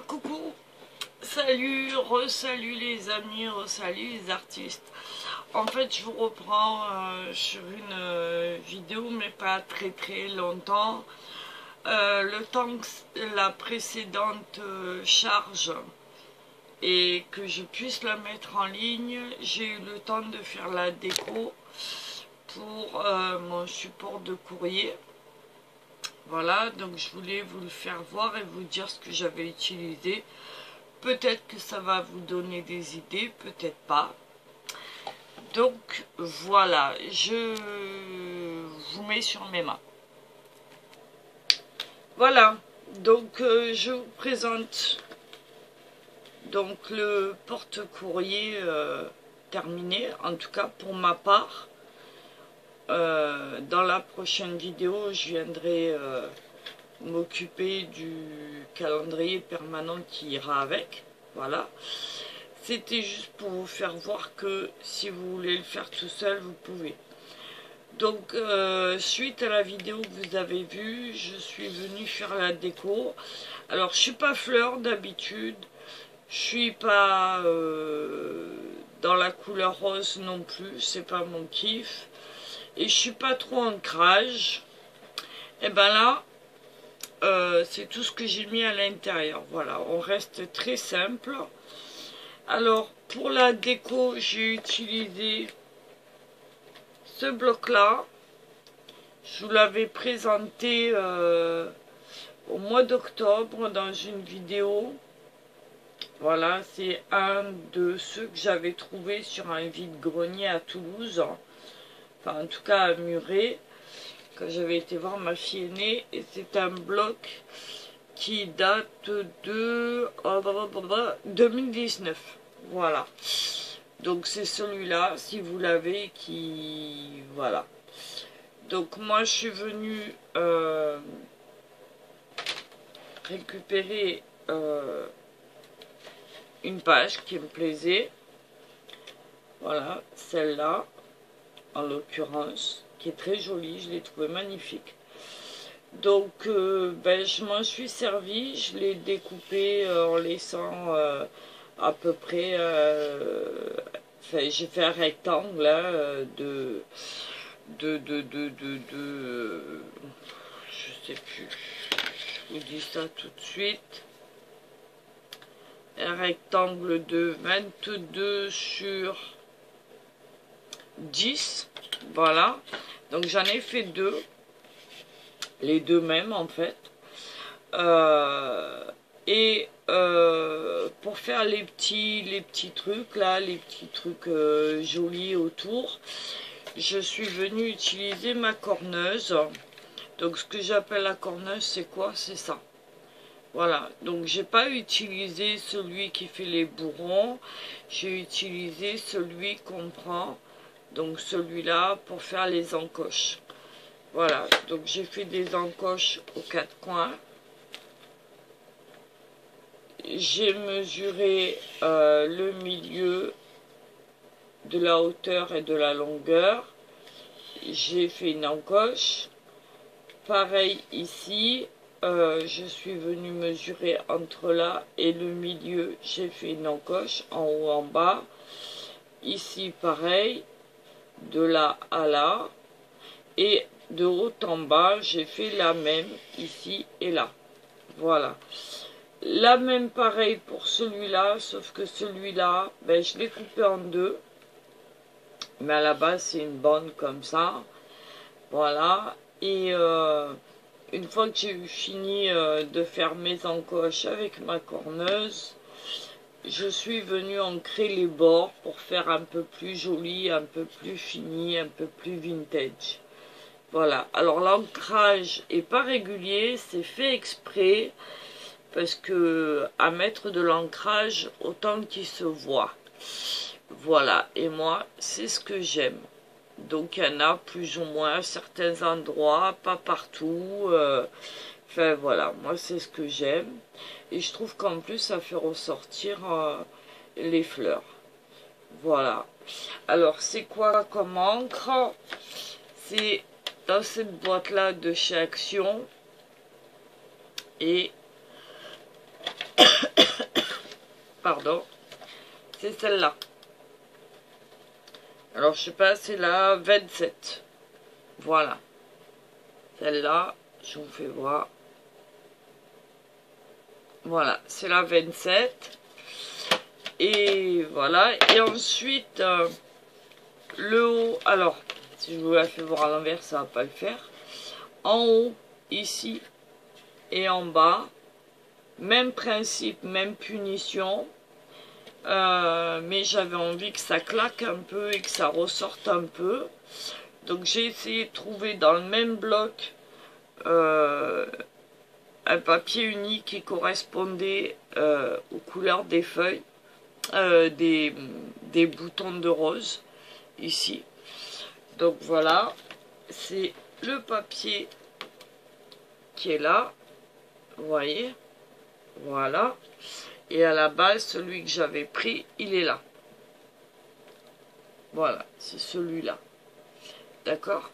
Coucou, salut, salut les amis, salut les artistes. En fait, je vous reprends sur une vidéo, mais pas très longtemps. Le temps que la précédente charge et que je puisse la mettre en ligne, j'ai eu le temps de faire la déco pour mon support de courrier. Voilà, donc je voulais vous le faire voir et vous dire ce que j'avais utilisé. Peut-être que ça va vous donner des idées, peut-être pas. Donc voilà, je vous mets sur mes mains. Voilà, donc je vous présente donc le porte-courrier terminé, en tout cas pour ma part. Dans la prochaine vidéo, je viendrai m'occuper du calendrier permanent qui ira avec. Voilà. C'était juste pour vous faire voir que si vous voulez le faire tout seul, vous pouvez. Donc, suite à la vidéo que vous avez vue, je suis venue faire la déco. Alors, je suis pas fleur d'habitude. Je suis pas dans la couleur rose non plus. C'est pas mon kiff. Et je suis pas trop ancrage. Et ben là, c'est tout ce que j'ai mis à l'intérieur. Voilà, on reste très simple. Alors, pour la déco, j'ai utilisé ce bloc-là. Je vous l'avais présenté au mois d'octobre dans une vidéo. Voilà, c'est un de ceux que j'avais trouvé sur un vide-grenier à Toulouse. Enfin, en tout cas à Muret, quand j'avais été voir ma fille aînée, et c'est un bloc qui date de 2019. Voilà. Donc c'est celui-là, si vous l'avez, qui... Voilà. Donc moi je suis venue récupérer une page qui me plaisait. Voilà, celle-là. En l'occurrence, qui est très jolie, je l'ai trouvée magnifique. Donc, je m'en suis servi, je l'ai découpé en laissant à peu près, j'ai fait un rectangle là, je sais plus, je vous dis ça tout de suite, un rectangle de 22 sur 10, voilà, donc j'en ai fait deux, les deux mêmes en fait, pour faire les petits trucs là, les petits trucs jolis autour, je suis venue utiliser ma corneuse. Donc ce que j'appelle la corneuse, c'est quoi? C'est ça. Voilà, donc j'ai pas utilisé celui qui fait les bourrons, j'ai utilisé celui qu'on prend. Donc celui-là pour faire les encoches. Voilà, donc j'ai fait des encoches aux quatre coins. J'ai mesuré le milieu de la hauteur et de la longueur. J'ai fait une encoche. Pareil ici, je suis venue mesurer entre là et le milieu. J'ai fait une encoche en haut, en bas. Ici, pareil. De là à là, et de haut en bas j'ai fait la même ici et là. Voilà, la même pareil pour celui-là, sauf que celui-là je l'ai coupé en deux, mais à la base c'est une bande comme ça. Voilà, et une fois que j'ai eu fini de faire mes encoches avec ma corneuse, je suis venue ancrer les bords pour faire un peu plus joli, un peu plus fini, un peu plus vintage. Voilà, alors l'ancrage est pas régulier, c'est fait exprès, parce que à mettre de l'ancrage autant qu'il se voit. Voilà, et moi c'est ce que j'aime. Donc il y en a plus ou moins à certains endroits, pas partout. Enfin voilà, moi c'est ce que j'aime. Et je trouve qu'en plus ça fait ressortir les fleurs. Voilà. Alors c'est quoi comme encre? C'est dans cette boîte là de chez Action. Et pardon, c'est celle-là. Alors, je sais pas, c'est la 27. Voilà. Celle-là, je vous fais voir. Voilà, c'est la 27. Et voilà. Et ensuite, le haut. Alors, si je vous la fais voir à l'envers, ça va pas le faire. En haut, ici, et en bas. Même principe, même punition. Mais j'avais envie que ça claque un peu et que ça ressorte un peu. Donc j'ai essayé de trouver dans le même bloc un papier uni qui correspondait aux couleurs des feuilles, des boutons de rose ici. Donc voilà, c'est le papier qui est là, vous voyez, voilà. Et à la base, celui que j'avais pris, il est là. Voilà, c'est celui-là. D'accord?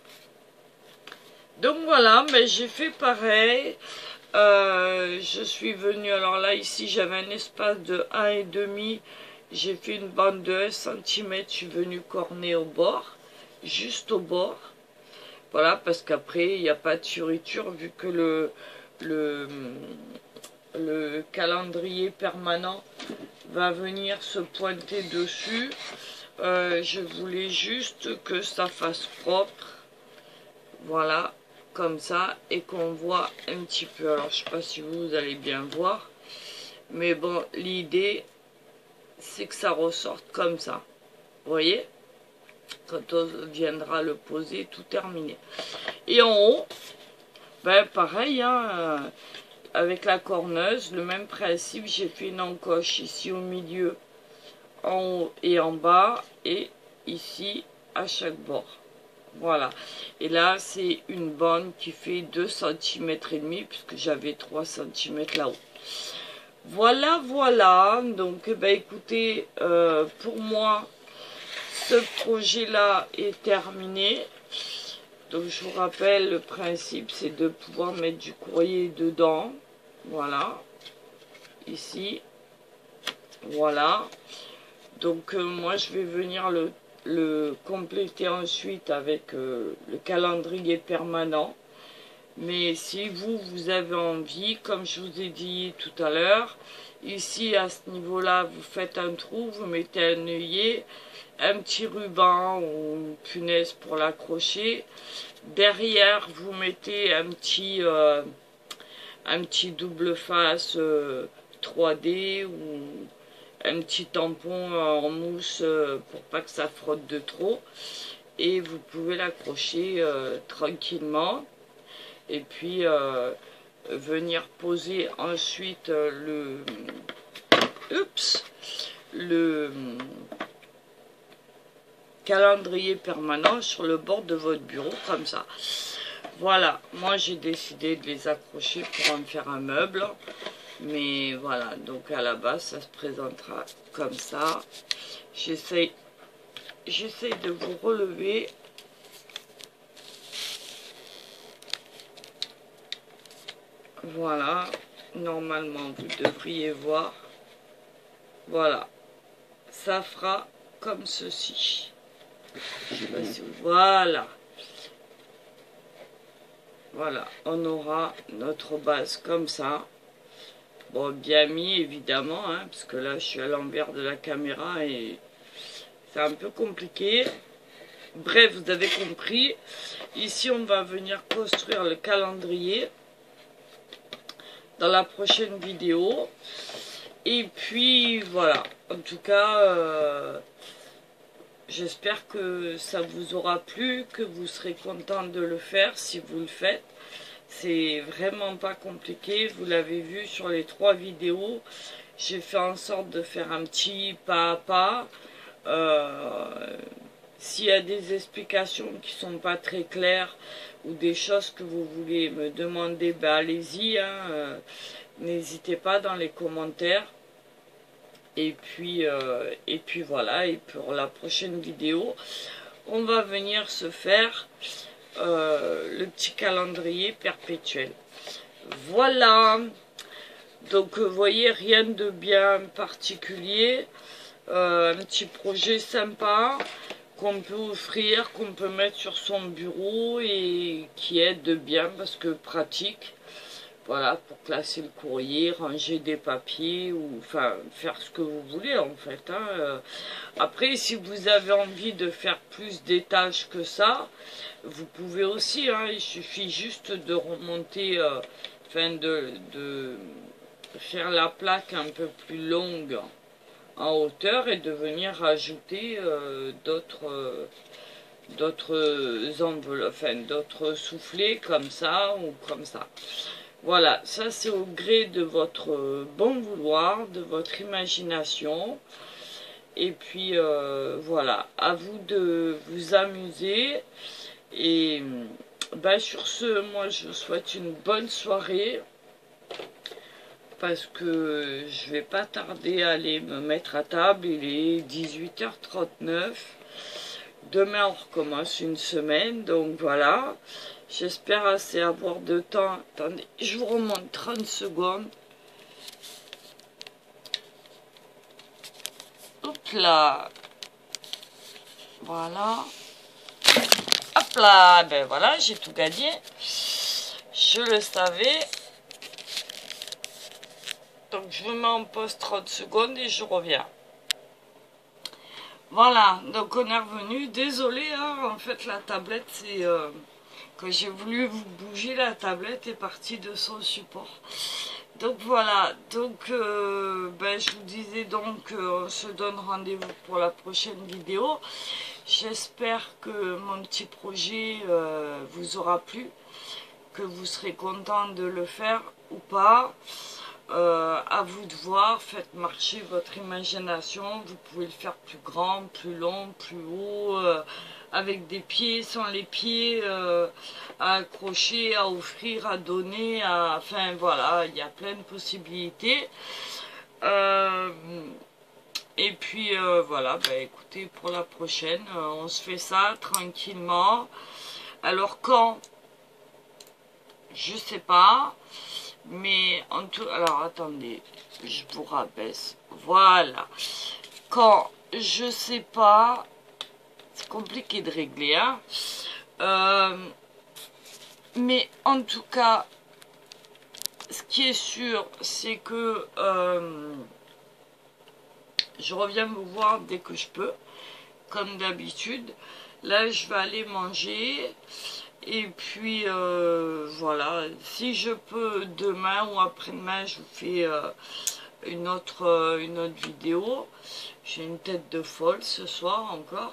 Donc voilà, mais j'ai fait pareil. Je suis venue, alors là, ici, j'avais un espace de 1,5. J'ai fait une bande de 1 cm. Je suis venue corner au bord, juste au bord. Voilà, parce qu'après, il n'y a pas de fioriture, vu que le calendrier permanent va venir se pointer dessus. Je voulais juste que ça fasse propre, voilà, comme ça, et qu'on voit un petit peu. Alors je sais pas si vous allez bien voir, mais bon, l'idée c'est que ça ressorte comme ça, vous voyez, quand on viendra le poser, tout terminé. Et en haut, ben pareil, hein, avec la corneuse, le même principe, j'ai fait une encoche ici au milieu, en haut et en bas, et ici à chaque bord. Voilà. Et là, c'est une bande qui fait 2,5 cm, puisque j'avais 3 cm là-haut. Voilà, voilà. Donc, ben, écoutez, pour moi, ce projet-là est terminé. Donc, je vous rappelle, le principe, c'est de pouvoir mettre du courrier dedans. Voilà. Ici. Voilà. Donc moi je vais venir le compléter ensuite avec le calendrier permanent. Mais si vous avez envie, comme je vous ai dit tout à l'heure, ici à ce niveau-là, vous faites un trou, vous mettez un œillet, un petit ruban ou une punaise pour l'accrocher. Derrière, vous mettez un petit double face 3D ou un petit tampon en mousse pour pas que ça frotte de trop, et vous pouvez l'accrocher tranquillement, et puis venir poser ensuite le calendrier permanent sur le bord de votre bureau comme ça. Voilà, moi j'ai décidé de les accrocher pour en faire un meuble. Mais voilà, donc à la base, ça se présentera comme ça. J'essaie de vous relever. Voilà, normalement, vous devriez voir. Voilà, ça fera comme ceci. Je sais pas si vous... Voilà. Voilà, on aura notre base comme ça. Bon, bien mis évidemment, hein, parce que là je suis à l'envers de la caméra et c'est un peu compliqué. Bref, vous avez compris. Ici, on va venir construire le calendrier dans la prochaine vidéo. Et puis voilà, en tout cas, j'espère que ça vous aura plu, que vous serez content de le faire si vous le faites. C'est vraiment pas compliqué, vous l'avez vu sur les 3 vidéos. J'ai fait en sorte de faire un petit pas à pas. S'il y a des explications qui sont pas très claires ou des choses que vous voulez me demander, ben allez-y, hein, n'hésitez pas dans les commentaires. Et puis voilà, et pour la prochaine vidéo, on va venir se faire le petit calendrier perpétuel. Voilà. Donc vous voyez, rien de bien particulier. Un petit projet sympa qu'on peut offrir, qu'on peut mettre sur son bureau et qui aide bien parce que pratique. Voilà, pour classer le courrier, ranger des papiers ou enfin faire ce que vous voulez en fait. Hein. Après, si vous avez envie de faire plus d'étages que ça, vous pouvez aussi. Hein, il suffit juste de remonter, enfin de faire la plaque un peu plus longue en hauteur et de venir rajouter d'autres enveloppes, enfin d'autres soufflets comme ça ou comme ça. Voilà, ça c'est au gré de votre bon vouloir, de votre imagination. Et puis voilà, à vous de vous amuser. Et ben, sur ce, moi je vous souhaite une bonne soirée. Parce que je vais pas tarder à aller me mettre à table. Il est 18h39. Demain on recommence une semaine, donc voilà. J'espère assez avoir de temps. Attendez, je vous remonte 30 secondes. Hop là. Voilà. Hop là. Ben voilà, j'ai tout gagné. Je le savais. Donc je me mets en pause 30 secondes et je reviens. Voilà, donc on est revenu. Désolé, hein, en fait la tablette c'est... quand j'ai voulu vous bouger, la tablette est partie de son support. Donc voilà, donc ben, je vous disais donc on se donne rendez-vous pour la prochaine vidéo. J'espère que mon petit projet vous aura plu, que vous serez content de le faire ou pas. À vous de voir, faites marcher votre imagination, vous pouvez le faire plus grand, plus long, plus haut, avec des pieds, sans les pieds, à accrocher, à offrir, à donner, enfin voilà, il y a plein de possibilités. Et puis voilà, bah, écoutez, pour la prochaine, on se fait ça tranquillement. Alors quand, je sais pas. Mais en tout... Alors, attendez, je vous rabaisse. Voilà. Quand je sais pas... C'est compliqué de régler, hein. Mais en tout cas, ce qui est sûr, c'est que je reviens vous voir dès que je peux, comme d'habitude. Là, je vais aller manger... Et puis voilà, si je peux demain ou après-demain, je vous fais une autre vidéo. J'ai une tête de folle ce soir encore.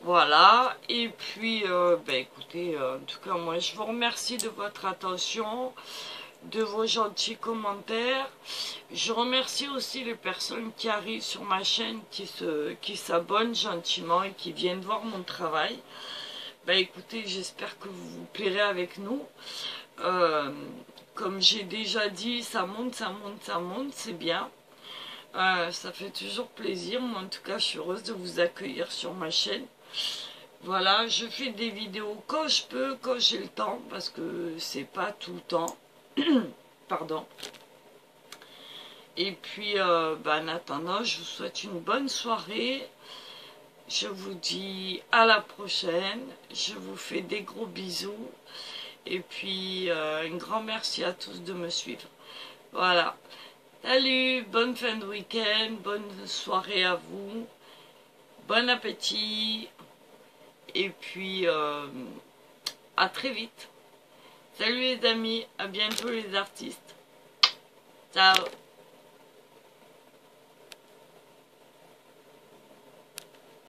Voilà, et puis ben écoutez, en tout cas moi je vous remercie de votre attention, de vos gentils commentaires. Je remercie aussi les personnes qui arrivent sur ma chaîne, qui s'abonnent gentiment et qui viennent voir mon travail. Bah écoutez, j'espère que vous vous plairez avec nous. Comme j'ai déjà dit, ça monte, ça monte, ça monte, c'est bien. Ça fait toujours plaisir. Moi, en tout cas, je suis heureuse de vous accueillir sur ma chaîne. Voilà, je fais des vidéos quand je peux, quand j'ai le temps, parce que c'est pas tout le temps. Pardon. Et puis, bah, en attendant, je vous souhaite une bonne soirée. Je vous dis à la prochaine, je vous fais des gros bisous et puis un grand merci à tous de me suivre. Voilà, salut, bonne fin de week-end, bonne soirée à vous, bon appétit et puis à très vite. Salut les amis, à bientôt les artistes, ciao.